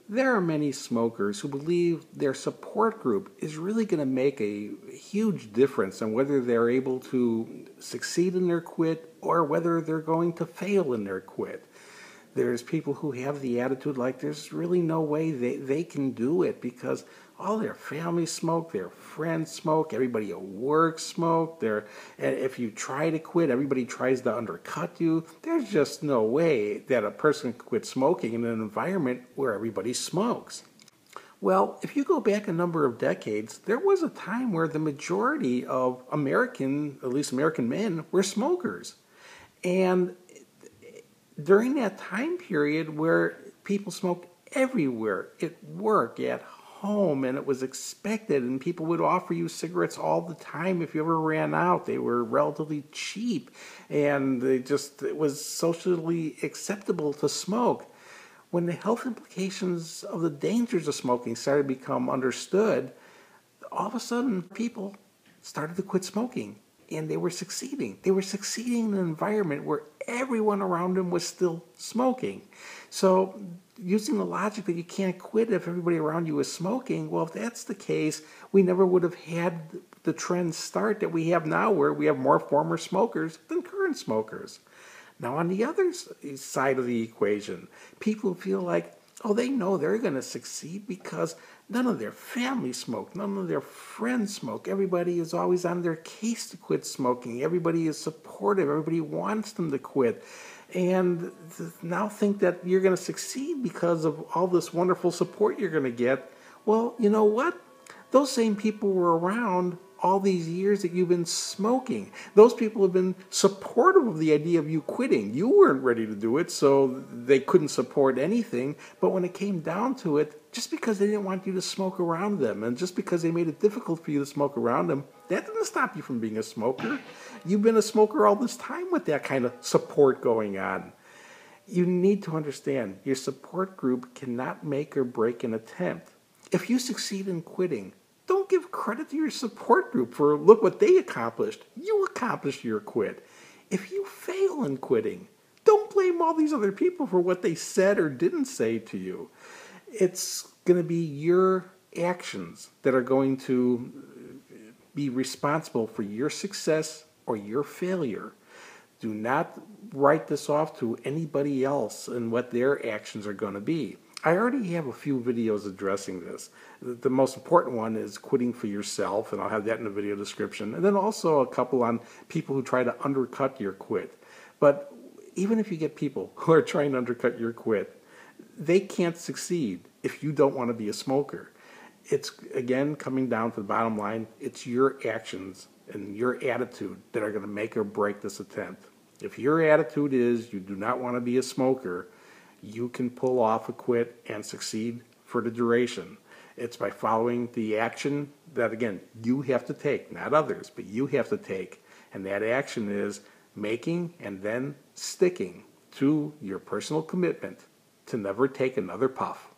There are many smokers who believe their support group is really going to make a huge difference on whether they're able to succeed in their quit or whether they're going to fail in their quit. There's people who have the attitude like there's really no way they can do it because all their family smoke, their friends smoke, everybody at work smoke. And if you try to quit, everybody tries to undercut you. There's just no way that a person can quit smoking in an environment where everybody smokes. Well, if you go back a number of decades, there was a time where the majority of at least American men, were smokers. And during that time period where people smoked everywhere, at work, at home, and it was expected, and people would offer you cigarettes all the time if you ever ran out. They were relatively cheap, and it was socially acceptable to smoke. When the health implications of the dangers of smoking started to become understood, all of a sudden people started to quit smoking. And they were succeeding. They were succeeding in an environment where everyone around them was still smoking. So using the logic that you can't quit if everybody around you is smoking, well, if that's the case, we never would have had the trend start that we have now where we have more former smokers than current smokers. Now, on the other side of the equation, people feel like, oh, they know they're going to succeed because none of their family smoke, none of their friends smoke. Everybody is always on their case to quit smoking. Everybody is supportive. Everybody wants them to quit. And now think that you're going to succeed because of all this wonderful support you're going to get. Well, you know what? Those same people were around all these years that you've been smoking. Those people have been supportive of the idea of you quitting. You weren't ready to do it, so they couldn't support anything. But when it came down to it, just because they didn't want you to smoke around them, and just because they made it difficult for you to smoke around them, that didn't stop you from being a smoker. You've been a smoker all this time with that kind of support going on. You need to understand, your support group cannot make or break an attempt. If you succeed in quitting, don't give credit to your support group for look what they accomplished. You accomplished your quit. If you fail in quitting, don't blame all these other people for what they said or didn't say to you. It's going to be your actions that are going to be responsible for your success or your failure. Do not write this off to anybody else and what their actions are going to be. I already have a few videos addressing this. The most important one is quitting for yourself, and I'll have that in the video description. And then also a couple on people who try to undercut your quit. But even if you get people who are trying to undercut your quit, they can't succeed if you don't want to be a smoker. It's, again, coming down to the bottom line, it's your actions and your attitude that are going to make or break this attempt. If your attitude is you do not want to be a smoker, you can pull off a quit and succeed for the duration. It's by following the action that, again, you have to take, not others, but you have to take. And that action is making and then sticking to your personal commitment to never take another puff.